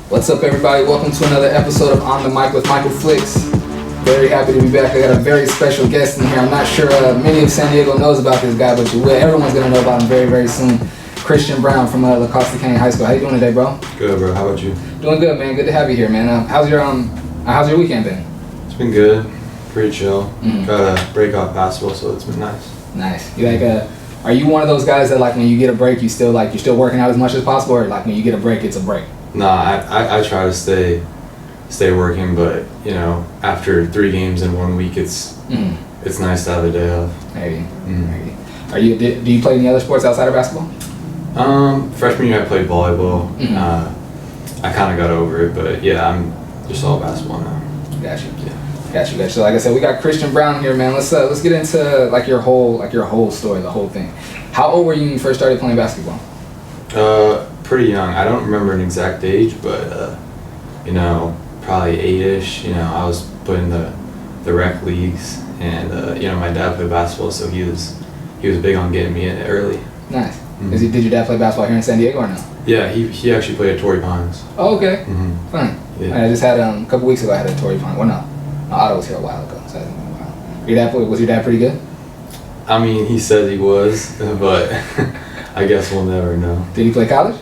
What's up, everybody? Welcome to another episode of On the Mic with Michael Flicks. Very happy to be back. I got a very special guest in here. I'm not sure many of San Diego knows about this guy, but you will. Everyone's going to know about him very, very soon. Christian Brown from Costa Canyon High School. How you doing today, bro? Good, bro. How about you? Doing good, man. Good to have you here, man. How's your weekend been? It's been good. Pretty chill. Got a break off basketball, so it's been nice. Nice. Are you one of those guys that when you get a break, you're still working out as much as possible, or when you get a break, it's a break? Nah, I try to stay working, but after 3 games in 1 week, it's nice to have a day off. Maybe. Do you play any other sports outside of basketball? Freshman year I played volleyball. I kind of got over it, but yeah, I'm just all basketball now. Gotcha. Yeah. Gotcha. So like I said, we got Christian Brown here, man. Let's get into your whole story, the whole thing. How old were you when you first started playing basketball? Pretty young. I don't remember an exact age, but probably 8-ish. I was put in the rec leagues, and my dad played basketball, so he was big on getting me in early. Nice. Did your dad play basketball here in San Diego or no? Yeah, he actually played at Torrey Pines. Oh, okay. Fun. Yeah. I just had a couple weeks ago. I had a Torrey Pines. Well, no, Otto was here a while ago, so it hasn't been a while. Was your dad pretty good? I mean, he said he was, but I guess we'll never know. Did he play college?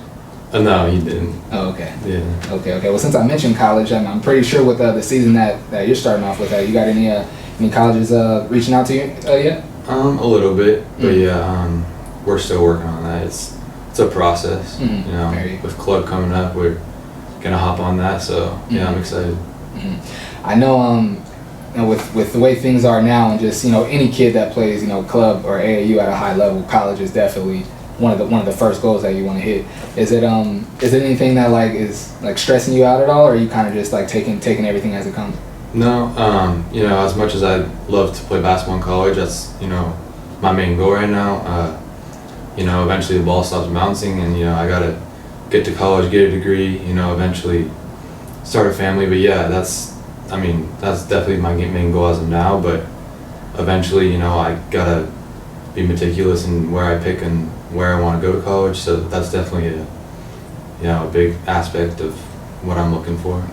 No, he didn't. Oh, okay. Yeah. Okay. Well, since I mentioned college, I'm pretty sure with the season that you're starting off with, you got any colleges reaching out to you yet? A little bit, but yeah, we're still working on that. It's a process. With club coming up, we're gonna hop on that. So yeah, I'm excited. I know, with the way things are now, and just any kid that plays club or AAU at a high level, college is definitely one of the first goals that you want to hit. Is it anything that is stressing you out at all, or are you kind of just taking everything as it comes? No, as much as I'd love to play basketball in college, that's my main goal right now. Eventually the ball stops bouncing, and I gotta get to college, get a degree, eventually start a family. But yeah, that's definitely my main goal as of now. But eventually, I gotta be meticulous in where I pick and where I want to go to college. So that's definitely a big aspect of what I'm looking for.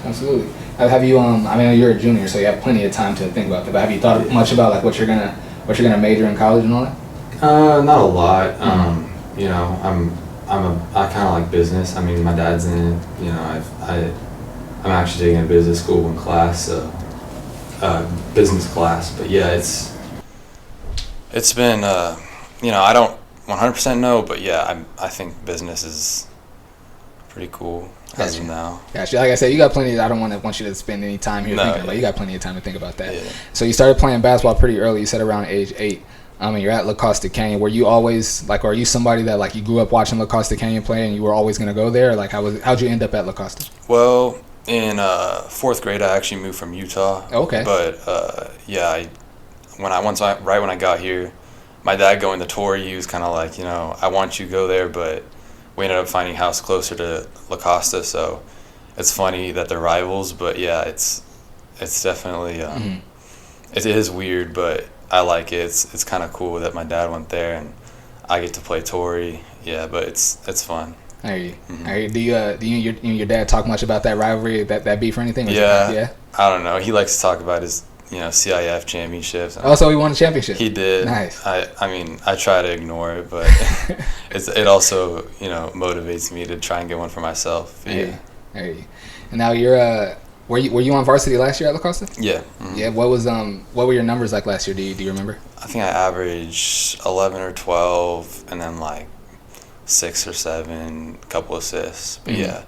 Absolutely. Have you I mean, you're a junior, so you have plenty of time to think about that. But have you thought much about what you're gonna major in college and all that? Not a lot. I kind of like business. I mean, my dad's in it. I'm actually taking a business school in class, so business class. But yeah, it's been I don't 100% know, but yeah, I think business is pretty cool as of now. Gotcha. Like I said, you got plenty. I don't want you to spend any time here thinking about. You got plenty of time to think about that. Yeah. So you started playing basketball pretty early. You said around age 8. You're at Costa Canyon. Were you always are you somebody that you grew up watching Costa Canyon play and you were always gonna go there? Or how'd you end up at Costa? Well, in 4th grade, I actually moved from Utah. Okay. But when I got here, my dad going to Torrey, he was kind of I want you to go there, but we ended up finding a house closer to La Costa, so it's funny that they're rivals. But yeah, it's definitely it is weird, but I like it. It's kind of cool that my dad went there and I get to play Torrey. Yeah, but it's fun. I hear you. Do you and your dad talk much about that rivalry, that beef or anything? Yeah. I don't know. He likes to talk about his CIF championships. Oh, so he won a championship. He did. Nice. I try to ignore it, but it also motivates me to try and get one for myself. Yeah. I hear you. And now you're were you on varsity last year at La Costa? Yeah. Yeah. What were your numbers like last year? Do you remember? I think I averaged 11 or 12, and then 6 or 7, a couple assists. But yeah,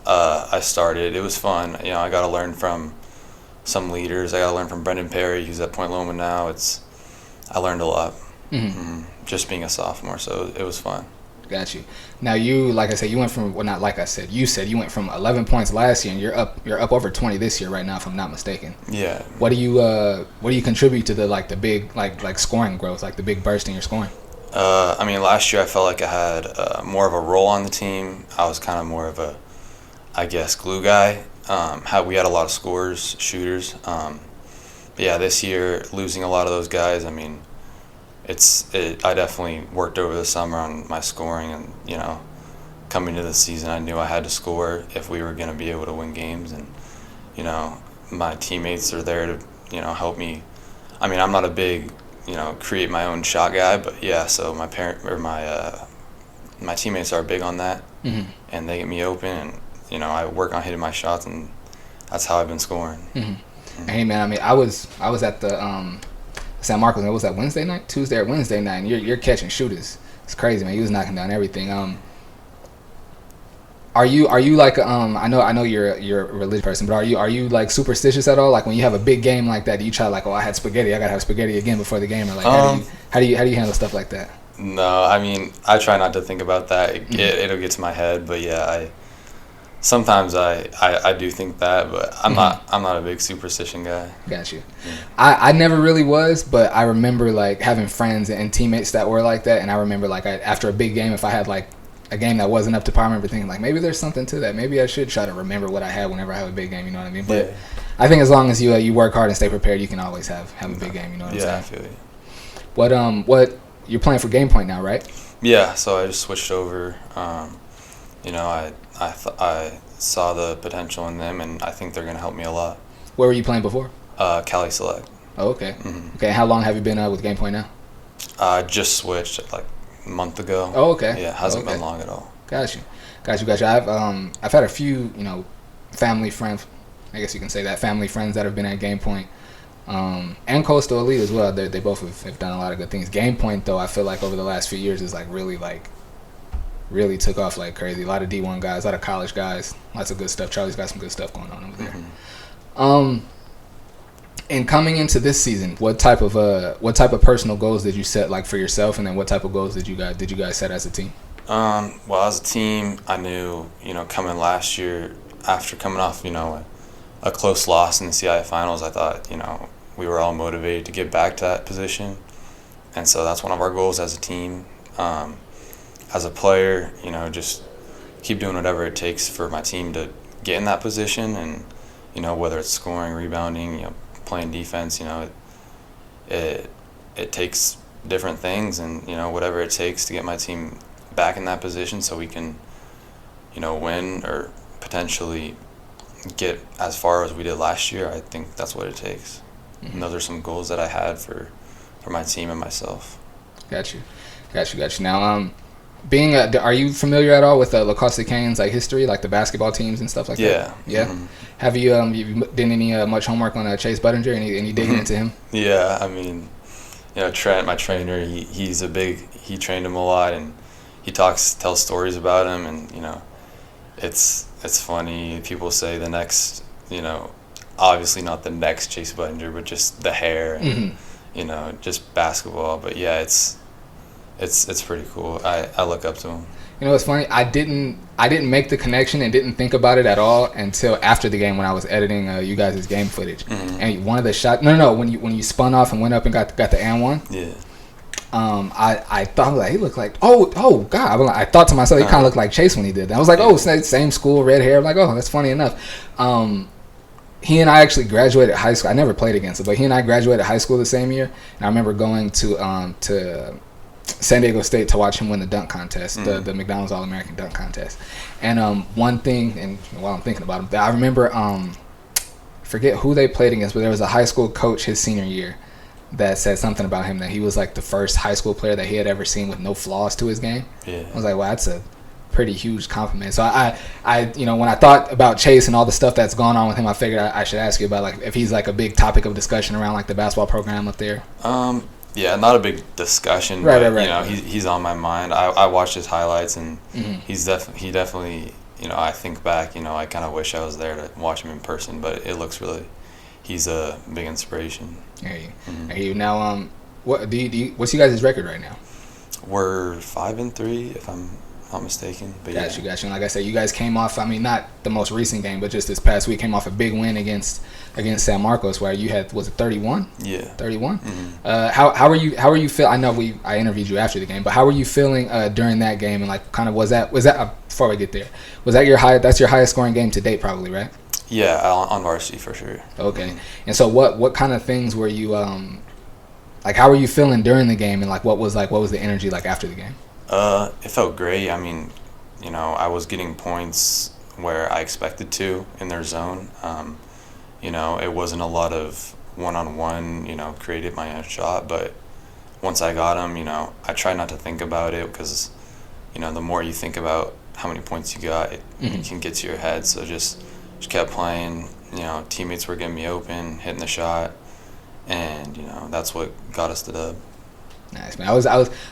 I started. It was fun. I got to learn from some leaders. I got to learn from Brendan Perry, who's at Point Loma now. I learned a lot. Just being a sophomore, so it was fun. Got you. Now you, like I said, you went from you said you went from 11 points last year, and you're up over 20 this year right now, if I'm not mistaken. Yeah. What do you contribute to the big scoring growth, the big burst in your scoring? Last year I felt like I had more of a role on the team. I was kind of more of a, I guess, glue guy. We had a lot of scorers, shooters. But yeah, this year losing a lot of those guys. I definitely worked over the summer on my scoring and coming to the season, I knew I had to score if we were going to be able to win games. And, you know, my teammates are there to, you know, help me. I mean, I'm not a big, you know, create my own shot guy, but yeah, so my teammates are big on that, and they get me open, and, you know, I work on hitting my shots, and that's how I've been scoring. Hey, man, I mean, I was at the San Marcos. What was that, Wednesday night? Tuesday or Wednesday night, and you're catching shooters. It's crazy, man. You was knocking down everything. Are you like I know you're a religious person, but are you like superstitious at all? Like when you have a big game like that, do you try like, oh, I had spaghetti, I gotta have spaghetti again before the game, or like how do you handle stuff like that? No, I mean, I try not to think about that. It'll get to my head, but yeah, sometimes I do think that, but I'm not a big superstition guy. Got you. I never really was, but I remember like having friends and teammates that were like that, and I remember like after a big game, if I had like a game that wasn't up to par, I remember thinking like maybe there's something to that. Maybe I should try to remember what I had whenever I have a big game. You know what I mean? But yeah. I think as long as you work hard and stay prepared, you can always have a big game. You know what I'm saying? Yeah, I feel you. What you're playing for Game Point now, right? Yeah. So I just switched over. You know, I saw the potential in them, and I think they're gonna help me a lot. Where were you playing before? Cali Select. Oh, okay. Okay. How long have you been with Game Point now? I just switched like a month ago. Oh, okay. Yeah, it hasn't been long at all. Got you. I've had a few, you know, family friends, I guess you can say that, family friends that have been at Game Point, and Coastal Elite as well. They both have done a lot of good things. Game Point, though, I feel like over the last few years is really took off like crazy. A lot of D1 guys, a lot of college guys, lots of good stuff. Charlie's got some good stuff going on over there. And coming into this season, what type of personal goals did you set like for yourself, and then what type of goals did you guys set as a team? Well, as a team, I knew, you know, coming last year after coming off, you know, a close loss in the CIF finals, I thought, you know, we were all motivated to get back to that position, and so that's one of our goals as a team. As a player, you know, just keep doing whatever it takes for my team to get in that position, and, you know, whether it's scoring, rebounding, you know, playing defense, you know, it takes different things, and, you know, whatever it takes to get my team back in that position so we can, you know, win or potentially get as far as we did last year. I think that's what it takes. And those are some goals that I had for my team and myself. Got you. Now, are you familiar at all with the Costa Canyon's like history, like the basketball teams and stuff like that? Yeah. Have you done any much homework on Chase Budinger? Any digging into him? Yeah, I mean, you know, Trent, my trainer, he trained him a lot, and he tells stories about him, and, you know, it's funny. People say the next, you know, obviously not the next Chase Budinger, but just the hair and you know, just basketball. But yeah, it's pretty cool. I look up to him. You know, it's funny. I didn't make the connection and didn't think about it at all until after the game when I was editing you guys' game footage. And one of the shots, when you spun off and went up and got the and one. Yeah. I thought like he looked like oh god. I thought to myself he kind of looked like Chase when he did that. I was like, oh, same school, red hair. I'm like, oh, that's funny enough. He and I actually graduated high school. I never played against him, but he and I graduated high school the same year. And I remember going to San Diego State to watch him win the dunk contest, the McDonald's All-American dunk contest. And one thing, and while I'm thinking about him, I remember forget who they played against, but there was a high school coach his senior year that said something about him, that he was like the first high school player that he had ever seen with no flaws to his game. Yeah. I was like, wow, that's a pretty huge compliment. So I you know, when I thought about Chase and all the stuff that's gone on with him, I figured I should ask you about like if he's like a big topic of discussion around like the basketball program up there. Yeah, not a big discussion, right. You know, he's on my mind. I watched his highlights, and he definitely, you know, I think back, you know, I kind of wish I was there to watch him in person, but it looks really, he's a big inspiration. I hear you. Now, what's you guys' record right now? We're 5-3, if I'm not mistaken. But Got you. And like I said, you guys came off, I mean, not the most recent game, but just this past week, came off a big win against San Marcos, where you had, was it 31? Yeah. 31? How were you feeling? I know I interviewed you after the game, but how were you feeling during that game, and like kind of was that before we get there, was that that's your highest scoring game to date probably, right? Yeah, on varsity for sure. Okay. And so what kind of things were you like, how were you feeling during the game, and like what was the energy like after the game? It felt great. I mean, I was getting points where I expected to in their zone. It wasn't a lot of one-on-one, created my own shot, but once I got them, I try not to think about it because, the more you think about how many points you got, it can get to your head. So just kept playing. Teammates were getting me open, hitting the shot, and that's what got us the dub. Nice, man. I was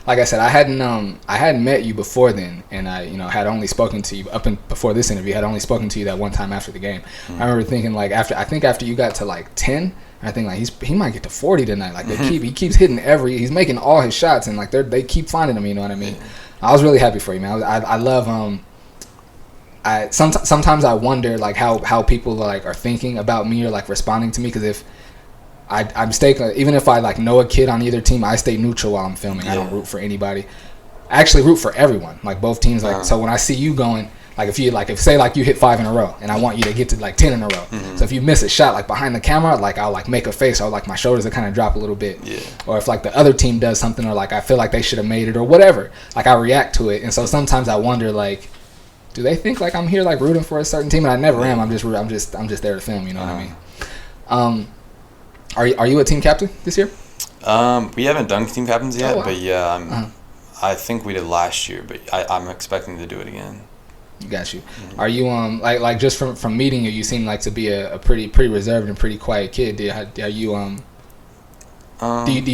like I said, I hadn't met you before then, and I had only spoken to you before this interview. Had only spoken to you that one time after the game. I remember thinking like after you got to like 10, I think like he might get to 40 tonight. Like he keeps hitting he's making all his shots, and like they keep finding him. You know what I mean? I was really happy for you, man. I love sometimes I wonder like how people like are thinking about me or like responding to me, because if I'm staying, even if I like know a kid on either team, I stay neutral while I'm filming. I don't root for anybody. I actually root for everyone, like both teams. Like so, when I see you going, like if say like you hit 5 in a row, and I want you to get to like 10 in a row. So if you miss a shot like behind the camera, like I'll like make a face, or like my shoulders will kind of drop a little bit. Or if like the other team does something, or like I feel like they should have made it or whatever, like I react to it. And so sometimes I wonder like, do they think like I'm here like rooting for a certain team? And I never am. I'm just there to film. You know what I mean? Are you a team captain this year? We haven't done team captains yet, wow. But yeah, I think we did last year, but I'm expecting to do it again. Got you. Are you like just from meeting you seem like to be a pretty reserved and pretty quiet kid. Do you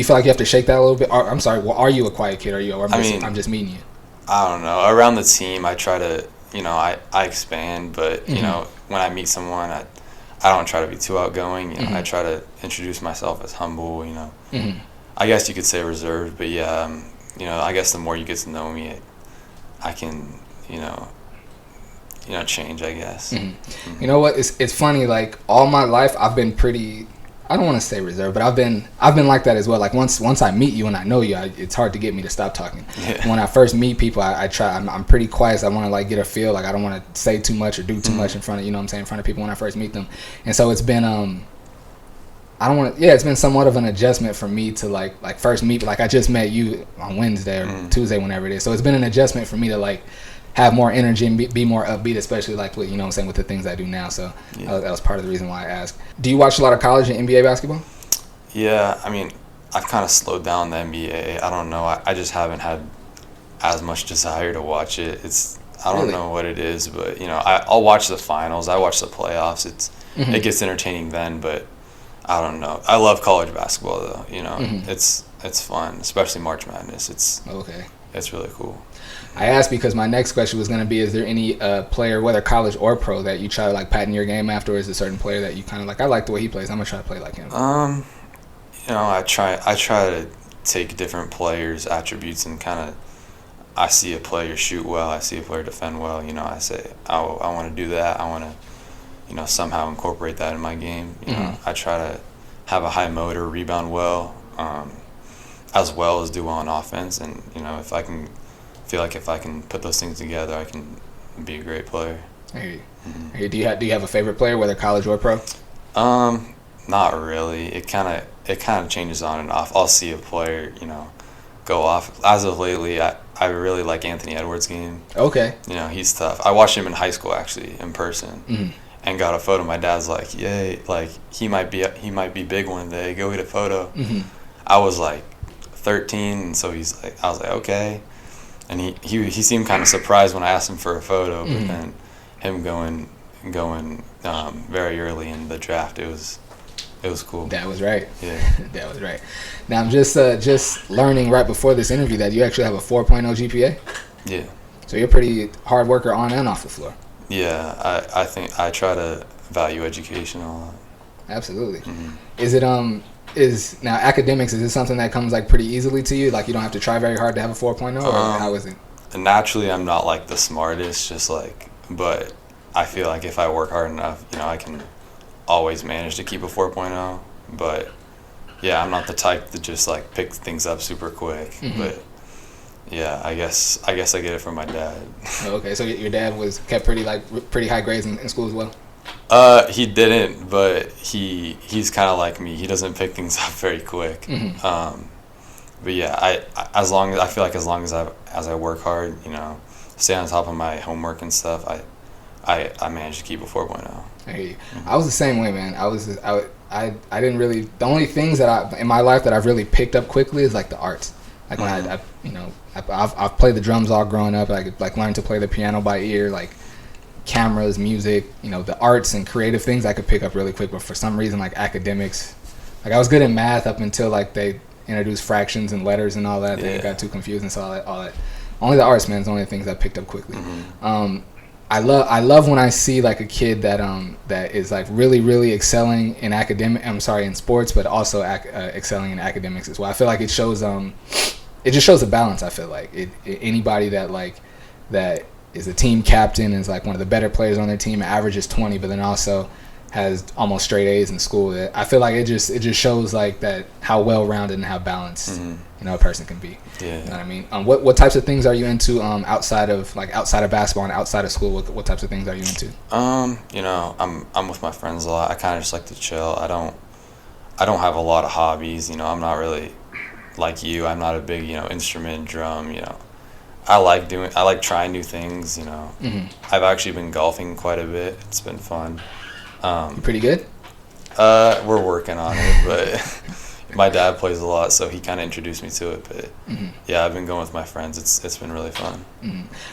feel like you have to shake that a little bit? I'm sorry. Well, are you a quiet kid? I'm just meeting you. I don't know. Around the team, I try to I expand, but when I meet someone, I don't try to be too outgoing. I try to introduce myself as humble. I guess you could say reserved, but yeah, I guess the more you get to know me, I can, change. I guess. You know what? It's funny. Like all my life, I've been pretty. I don't want to say reserved, but I've been like that as well. Like once I meet you and I know you, it's hard to get me to stop talking. When I first meet people, I try. I'm pretty quiet. So I want to like get a feel. Like I don't want to say too much or do too much in front of in front of people when I first meet them. And so it's been it's been somewhat of an adjustment for me to like first meet. Like I just met you on Wednesday or Tuesday, whenever it is. So it's been an adjustment for me to like have more energy and be more upbeat, especially like with with the things I do now. So that was part of the reason why I asked. Do you watch a lot of college and NBA basketball? Yeah, I mean, I've kind of slowed down the NBA. I don't know. I just haven't had as much desire to watch it. I don't know what it is, but I'll watch the finals. I watch the playoffs. It gets entertaining then, but I don't know. I love college basketball though. It's fun, especially March Madness. It's really cool. I asked because my next question was going to be, is there any player, whether college or pro, that you try to like pattern your game after, or is there a certain player that you kind of like, I like the way he plays, I'm going to try to play like him? I try to take different players' attributes and kind of, I see a player shoot well, I see a player defend well, I say, I want to do that, I want to, somehow incorporate that in my game. I try to have a high motor, rebound well, as well as do well on offense, and, if I can put those things together, I can be a great player. I hear you. Do you have a favorite player, whether college or pro? Not really. It kind of changes on and off. I'll see a player, go off. As of lately, I really like Anthony Edwards' game. Okay. He's tough. I watched him in high school actually, in person, and got a photo. My dad's like, "Yay! Like he might be big one day. Go get a photo." I was like 13, and so I was like, okay. And he seemed kind of surprised when I asked him for a photo, but then him going very early in the draft, it was cool. That was right. Yeah. That was right. Now I'm just learning right before this interview that you actually have a 4.0 GPA. Yeah. So you're a pretty hard worker on and off the floor. Yeah, I think I try to value education a lot. Absolutely. Is it now academics, is this something that comes like pretty easily to you? Like you don't have to try very hard to have a 4.0, or how is it? Naturally, I'm not like the smartest, but I feel like if I work hard enough, I can always manage to keep a 4.0. But yeah, I'm not the type to just like pick things up super quick. But yeah, I guess I get it from my dad. Okay, so your dad kept pretty high grades in school as well? He didn't, but he's kind of like me. He doesn't pick things up very quick. But yeah, as long as I work hard, stay on top of my homework and stuff, I managed to keep a 4.0. I hear you. I was the same way, man. I didn't really. The only things that in my life that I've really picked up quickly is like the arts. Like when I've played the drums all growing up. I could like learn to play the piano by ear. Like cameras, music, the arts and creative things I could pick up really quick. But for some reason, like academics, like I was good at math up until like they introduced fractions and letters and all that. They got too confusing. So all that. Only the arts, man, is the only things I picked up quickly. I love when I see like a kid that is like really excelling in in sports, but also excelling in academics as well. I feel like it shows it just shows a balance. I feel like anybody that is a team captain and is like one of the better players on their team, averages 20, but then also has almost straight A's in school. I feel like it just shows like that how well rounded and how balanced a person can be. Yeah. You know what I mean? What types of things are you into outside of basketball and outside of school? What types of things are you into? I'm with my friends a lot. I kind of just like to chill. I don't have a lot of hobbies. I'm not really like you. I'm not a big instrument, drum. I like trying new things. I've actually been golfing quite a bit. It's been fun. You pretty good? We're working on it, but my dad plays a lot, so he kind of introduced me to it. But yeah, I've been going with my friends. It's been really fun.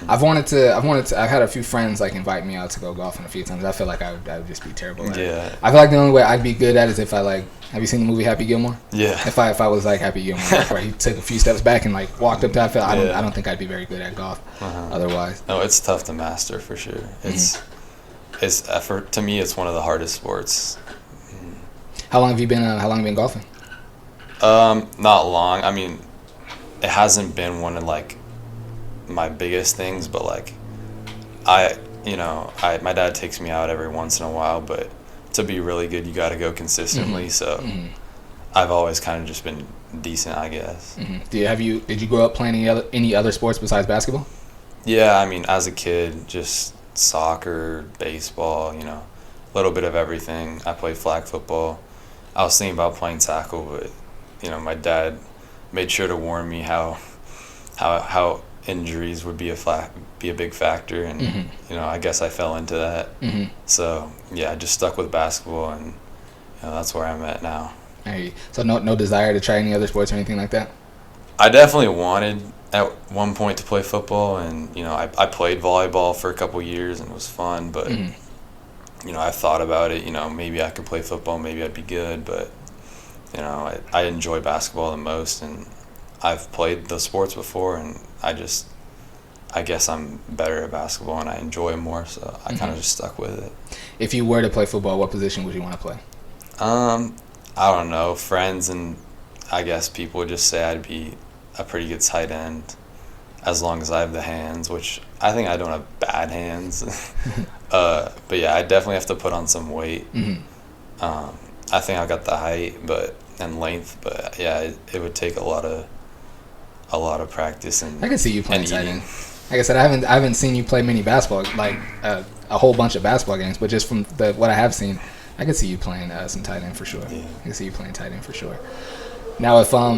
I've had a few friends like invite me out to go golfing a few times. I feel like I would just be terrible at it. I feel like the only way I'd be good at it is if I like. Have you seen the movie Happy Gilmore? Yeah. If I was like Happy Gilmore, where he took a few steps back and like walked up to that field, I don't think I'd be very good at golf. Otherwise. No, it's tough to master for sure. It's effort. To me, it's one of the hardest sports. How long have you been golfing? Not long. I mean, it hasn't been one of like my biggest things, but like my dad takes me out every once in a while, but to be really good, you got to go consistently. So I've always kind of just been decent, I guess. Did you grow up playing any other sports besides basketball? Yeah, I mean, as a kid, just soccer, baseball, a little bit of everything. I played flag football. I was thinking about playing tackle, but my dad made sure to warn me how injuries would be a big factor, and I guess I fell into that. So yeah, I just stuck with basketball, and that's where I'm at now. So no desire to try any other sports or anything like that? I definitely wanted at one point to play football, and I played volleyball for a couple years, and it was fun, but I've thought about it. Maybe I could play football, maybe I'd be good, but I enjoy basketball the most, and I've played those sports before, and I guess I'm better at basketball and I enjoy it more, so I kind of just stuck with it. If you were to play football, what position would you want to play? I don't know. Friends and I guess people would just say I'd be a pretty good tight end as long as I have the hands, which I think I don't have bad hands. But yeah, I definitely have to put on some weight. I think I've got the height and length, but yeah, it would take a lot of practice and I can see you playing tight end. Like I said, I haven't seen you play many basketball, like a whole bunch of basketball games, but just from what I have seen, I can see you playing some tight end for sure. Yeah. I can see you playing tight end for sure. Now, if I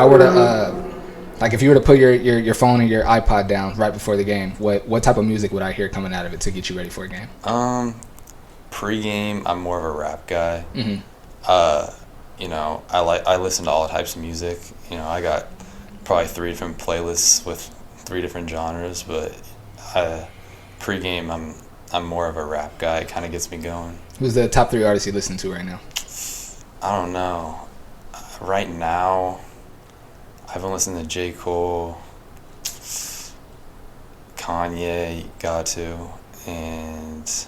were to if you were to put your phone and your iPod down right before the game, what type of music would I hear coming out of it to get you ready for a game? Pre-game, I'm more of a rap guy. I listen to all types of music. I got probably 3 different playlists with 3 different genres, but pre-game, I'm more of a rap guy. It kind of gets me going. Who's the top 3 artists you listen to right now? I don't know. Right now, I've been listening to J. Cole, Kanye, got to, and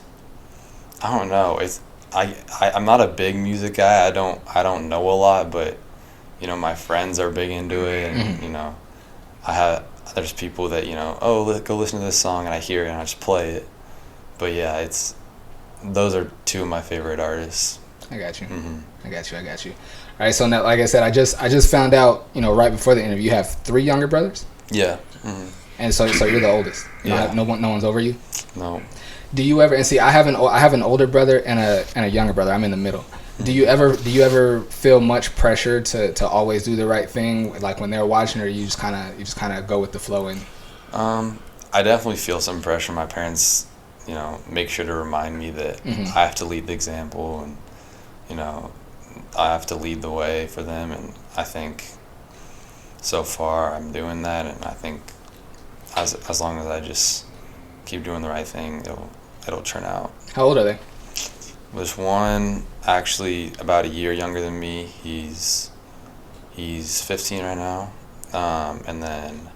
I don't know. I'm not a big music guy. I don't know a lot, but my friends are big into it, and there's people that go listen to this song, and I hear it and I just play it. But yeah, those are 2 of my favorite artists. I got you. I got you. All right, so now, like I said, I just found out, right before the interview, you have 3 younger brothers. Yeah. And so you're the oldest. No one's over you. No. Do you ever? And see, I have an older brother and a younger brother. I'm in the middle. Do you ever feel much pressure to always do the right thing, like when they're watching, or you just kind of go with the flow and I definitely feel some pressure. My parents, make sure to remind me that I have to lead the example, and I have to lead the way for them. And I think so far I'm doing that, and I think as long as I just keep doing the right thing, it'll turn out. How old are they? There's one actually about a year younger than me. He's 15 right now, and then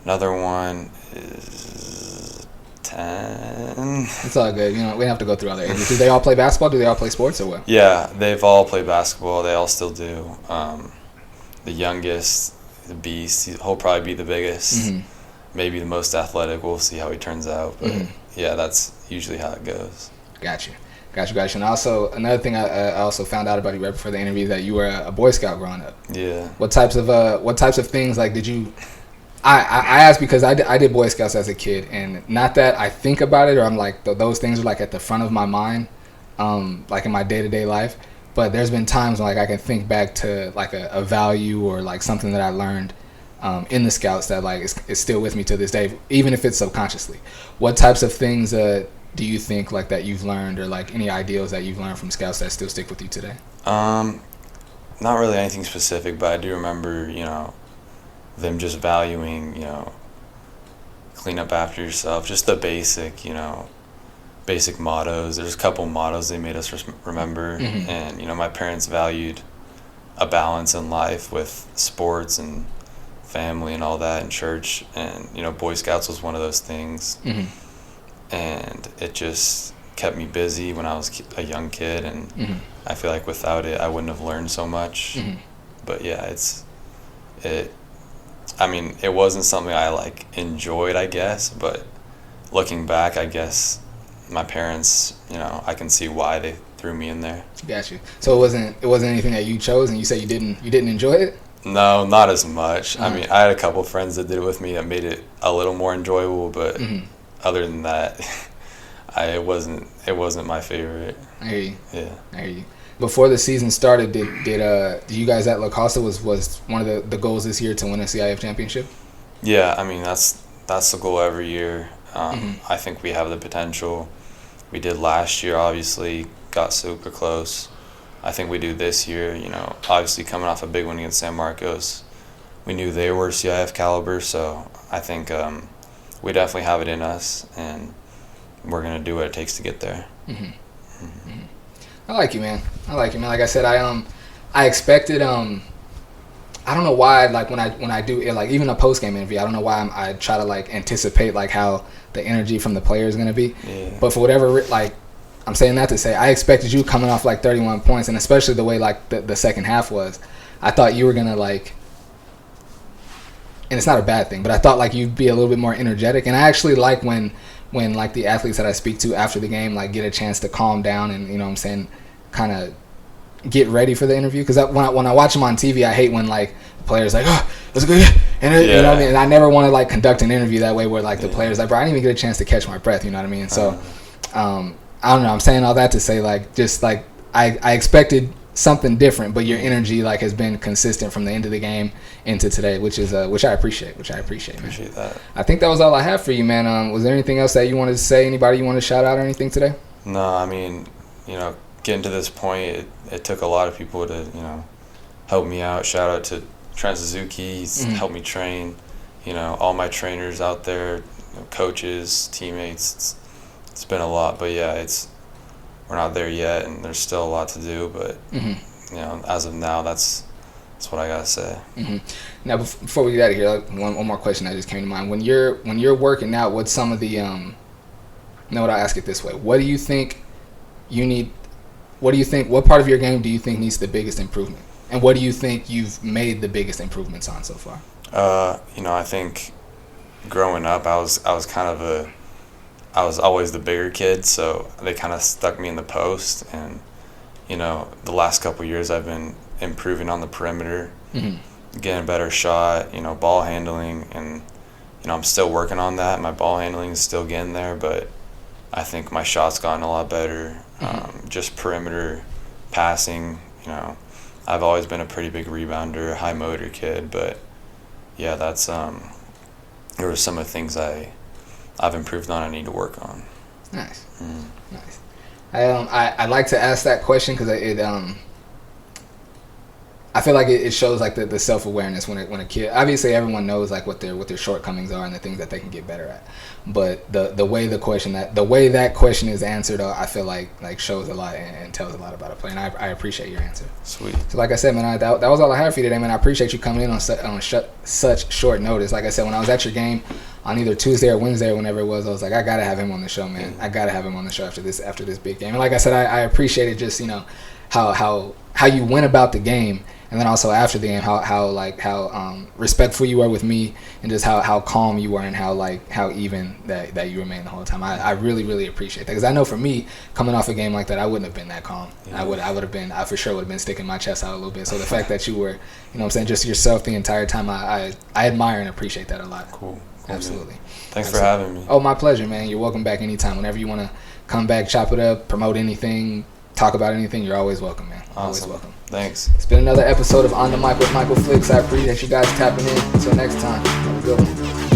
another one is 10. It's all good. We don't have to go through all their ages. Do they all play basketball? Do they all play sports or what? Yeah, they've all played basketball. They all still do. The youngest, the beast, he'll probably be the biggest. Maybe the most athletic. We'll see how he turns out. But yeah, that's usually how it goes. Gotcha. And also, another thing I also found out about you right before the interview, that you were a Boy Scout growing up. Yeah. What types of things, like, did you? I asked because I did Boy Scouts as a kid, and not that I think about it or I'm like those things are like at the front of my mind, like in my day-to-day life. But there's been times when, like, I can think back to like a value or like something that I learned in the Scouts that like is still with me to this day, even if it's subconsciously. What types of things do you think like that you've learned, or like any ideals that you've learned from Scouts that still stick with you today? Not really anything specific, but I do remember, them just valuing, clean up after yourself, just the basic mottos. There's a couple mottos they made us remember, and my parents valued a balance in life with sports and family and all that, and church, and Boy Scouts was one of those things. And it just kept me busy when I was a young kid, and I feel like without it I wouldn't have learned so much. But yeah, it wasn't something I like enjoyed, I guess, but looking back, I guess my parents, I can see why they threw me in there. Got you. So it wasn't anything that you chose, and you say you didn't enjoy it? No, not as much. I had a couple friends that did it with me that made it a little more enjoyable, but other than that, it wasn't my favorite. I hear you. Yeah. I hear you. Before the season started, did you guys at La Costa was one of the goals this year to win a CIF championship? Yeah, that's the goal every year. I think we have the potential. We did last year, obviously, got super close. I think we do this year, obviously coming off a big win against San Marcos. We knew they were CIF caliber, so I think we definitely have it in us, and we're going to do what it takes to get there. I like you, man. Like I said, I expected, I don't know why, like when I do it, like even a post-game interview, I don't know why I try to like anticipate like how the energy from the player is going to be. Yeah. But for whatever, like, I'm saying that to say, I expected you coming off like 31 points, and especially the way like the second half was, I thought you were going to like, and it's not a bad thing, but I thought like you'd be a little bit more energetic. And I actually like when like the athletes that I speak to after the game like get a chance to calm down and kind of get ready for the interview, because when I watch them on TV, I hate when like the players like, oh, that's good, and you know what I mean. And I never want to like conduct an interview that way where like the players like, bro, I didn't even get a chance to catch my breath, you know what I mean? So I don't know. I'm saying all that to say like just like I expected something different, but your energy like has been consistent from the end of the game into today, which I appreciate. Appreciate that. I think that was all I have for you, man. Was there anything else that you wanted to say? Anybody you want to shout out or anything today? No, getting to this point, it took a lot of people to help me out. Shout out to Trent Suzuki. He's helped me train. All my trainers out there, coaches, teammates. It's been a lot, but yeah, we're not there yet, and there's still a lot to do. But as of now, that's what I gotta say. Now, before we get out of here, one more question that just came to mind. When you're working out, what's some of the no, I'll ask it this way: what do you think you need? What part of your game do you think needs the biggest improvement, and what do you think you've made the biggest improvements on so far? I think growing up, I was always the bigger kid, so they kind of stuck me in the post. And the last couple of years, I've been improving on the perimeter, getting a better shot, ball handling, and I'm still working on that. My ball handling is still getting there, but I think my shot's gotten a lot better. Just perimeter passing, I've always been a pretty big rebounder, high motor kid, but yeah, that's there were some of the things I've improved on. I need to work on. Nice. Nice. I like to ask that question because I feel like it shows like the self awareness when a kid, obviously everyone knows like what their shortcomings are and the things that they can get better at, but the way that question is answered, I feel like shows a lot and tells a lot about a player, and I appreciate your answer. Sweet. So like I said, man, that was all I had for you today, man. I appreciate you coming in on such short notice. Like I said, when I was at your game on either Tuesday or Wednesday or whenever it was, I was like, I gotta have him on the show, man. I gotta have him on the show after this big game. And like I said, I appreciated just how you went about the game. And then also after the game, how respectful you were with me, and just how calm you were, and how even that you remained the whole time. I really, really appreciate that, because I know for me, coming off a game like that, I wouldn't have been that calm. Yeah. I for sure would have been sticking my chest out a little bit. So the fact that you were, just yourself the entire time, I admire and appreciate that a lot. Cool. Absolutely. Thanks for having me. Oh, my pleasure, man. You're welcome back anytime. Whenever you want to come back, chop it up, promote anything, talk about anything, you're always welcome, man. Awesome. Always welcome. Thanks. It's been another episode of On the Mic with Michael Flicks. I appreciate you guys tapping in. Until next time, have a good one.